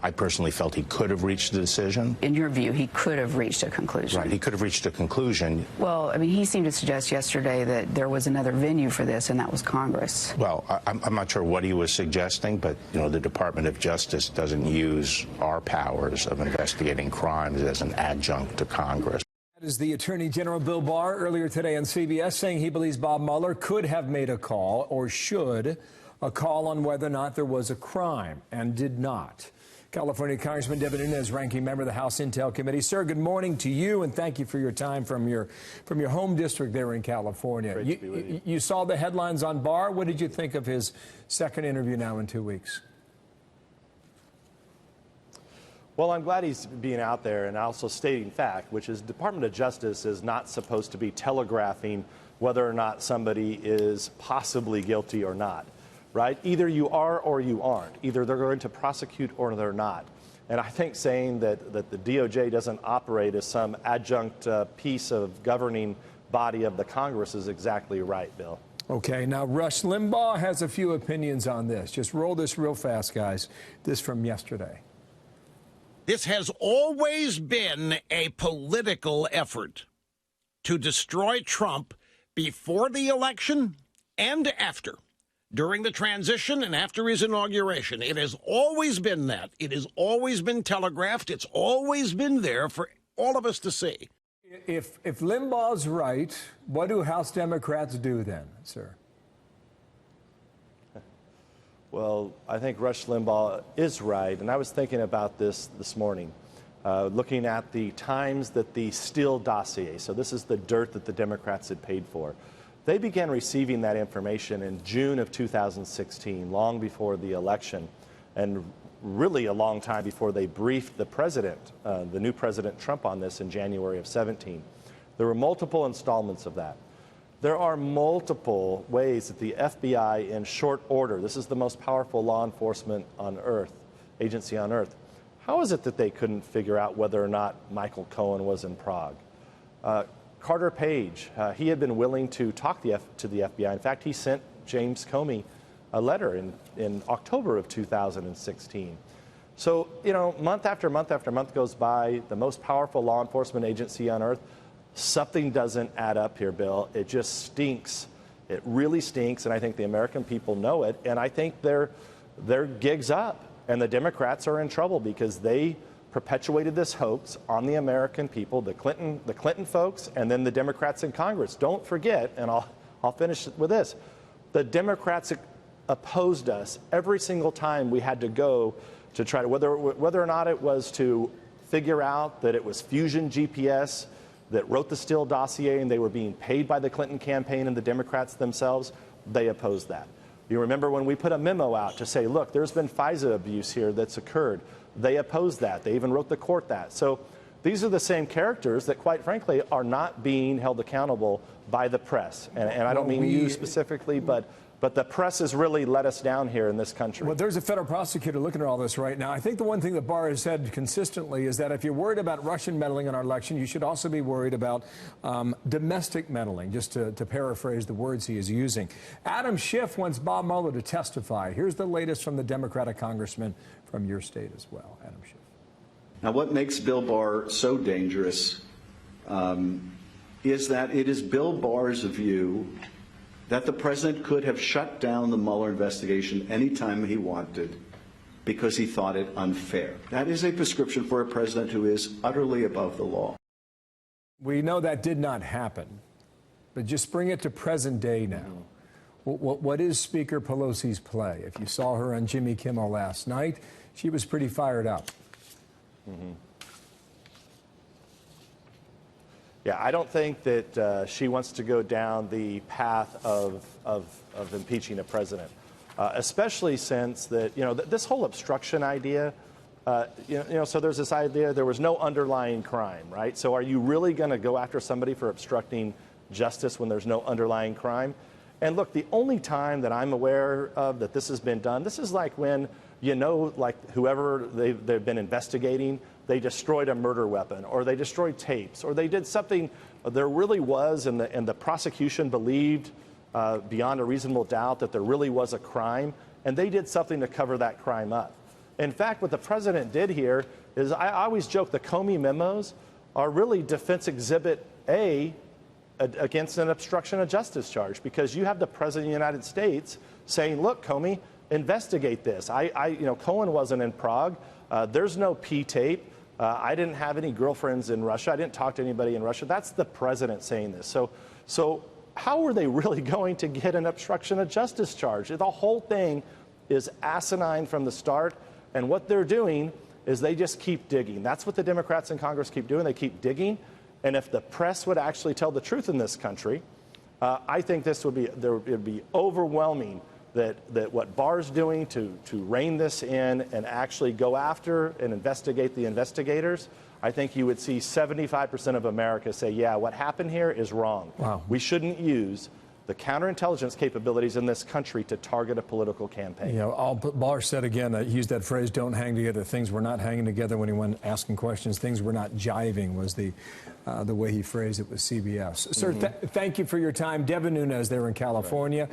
I personally felt he could have reached a decision. In your view, he could have reached a conclusion. Right, he could have reached a conclusion. Well, I mean, he seemed to suggest yesterday that there was another venue for this, and that was Congress. Well, I'm not sure what he was suggesting, but, you know, the Department of Justice doesn't use our powers of investigating crimes as an adjunct to Congress. That is the Attorney General Bill Barr earlier today on CBS saying he believes Bob Mueller could have made a call, or should, a call on whether or not there was a crime, and did not. California Congressman Devin Nunes, ranking member of the House Intel Committee. Sir, good morning to you, and thank you for your time from your home district there in California. Great to be with you. You saw the headlines on Barr. What did you think of his second interview now in 2 weeks? Well, I'm glad he's being out there and also stating fact, which is the Department of Justice is not supposed to be telegraphing whether or not somebody is possibly guilty or not. Right? Either you are or you aren't. Either they're going to prosecute or they're not. And I think saying that the DOJ doesn't operate as some adjunct piece of governing body of the Congress is exactly right, Bill. Okay, now Rush Limbaugh has a few opinions on this. Just roll this real fast, guys. This from yesterday. This has always been a political effort to destroy Trump before the election and after. During the transition and after his inauguration. It has always been that. It has always been telegraphed. It's always been there for all of us to see. If Limbaugh's right, what do House Democrats do then, sir? Well, I think Rush Limbaugh is right, and I was thinking about this morning, looking at the times that the Steele dossier, so this is the dirt that the Democrats had paid for, they began receiving that information in June of 2016, long before the election, and really a long time before they briefed the president, the new President Trump, on this in January of 17. There were multiple installments of that. There are multiple ways that the FBI, in short order, this is the most powerful law enforcement on earth, agency on earth. How is it that they couldn't figure out whether or not Michael Cohen was in Prague? Carter Page, he had been willing to talk to the FBI. In fact, he sent James Comey a letter in October of 2016. So, you know, month after month after month goes by, the most powerful law enforcement agency on earth, something doesn't add up here, Bill. It just stinks. It really stinks, and I think the American people know it, and I think their gig's up, and the Democrats are in trouble because they perpetuated this hoax on the American people, the Clinton folks, and then the Democrats in Congress. Don't forget, and I'll finish with this, the Democrats opposed us every single time we had to go to try to, whether or not it was to figure out that it was Fusion GPS that wrote the Steele dossier and they were being paid by the Clinton campaign and the Democrats themselves, they opposed that. You remember when we put a memo out to say, look, there's been FISA abuse here that's occurred. They opposed that. They even wrote the court that. So these are the same characters that, quite frankly, are not being held accountable by the press. And I don't mean you specifically, but the press has really let us down here in this country. Well, there's a federal prosecutor looking at all this right now. I think the one thing that Barr has said consistently is that if you're worried about Russian meddling in our election, you should also be worried about domestic meddling, just to paraphrase the words he is using. Adam Schiff wants Bob Mueller to testify. Here's the latest from the Democratic congressman from your state as well, Adam Schiff. Now, what makes Bill Barr so dangerous is that it is Bill Barr's view that the president could have shut down the Mueller investigation anytime he wanted because he thought it unfair. That is a prescription for a president who is utterly above the law. We know that did not happen, but just bring it to present day now. What is Speaker Pelosi's play? If you saw her on Jimmy Kimmel last night, she was pretty fired up. Yeah, I don't think that she wants to go down the path of impeaching a president, especially since that, you know, this whole obstruction idea, so there's this idea there was no underlying crime, right? So are you really going to go after somebody for obstructing justice when there's no underlying crime? And look, the only time that I'm aware of that this has been done, this is like when, you know, like whoever they've been investigating, they destroyed a murder weapon, or they destroyed tapes, or they did something there really was, and the prosecution believed beyond a reasonable doubt that there really was a crime, and they did something to cover that crime up. In fact, what the president did here is, I always joke, the Comey memos are really defense exhibit A against an obstruction of justice charge, because you have the president of the United States saying, look, Comey, investigate this. Cohen wasn't in Prague. There's no P-tape. I didn't have any girlfriends in Russia. I didn't talk to anybody in Russia. That's the president saying this. So how are they really going to get an obstruction of justice charge? The whole thing is asinine from the start. And what they're doing is they just keep digging. That's what the Democrats in Congress keep doing. They keep digging. And if the press would actually tell the truth in this country, I think it would be overwhelming that what Barr's doing to rein this in and actually go after and investigate the investigators. I think you would see 75% of America say, yeah, what happened here is wrong. Wow. We shouldn't use the counterintelligence capabilities in this country to target a political campaign. You know, Barr said again, he used that phrase, don't hang together. Things were not hanging together when he went asking questions. Things were not jiving was the way he phrased it with CBS. Sir, thank you for your time. Devin Nunes there in California.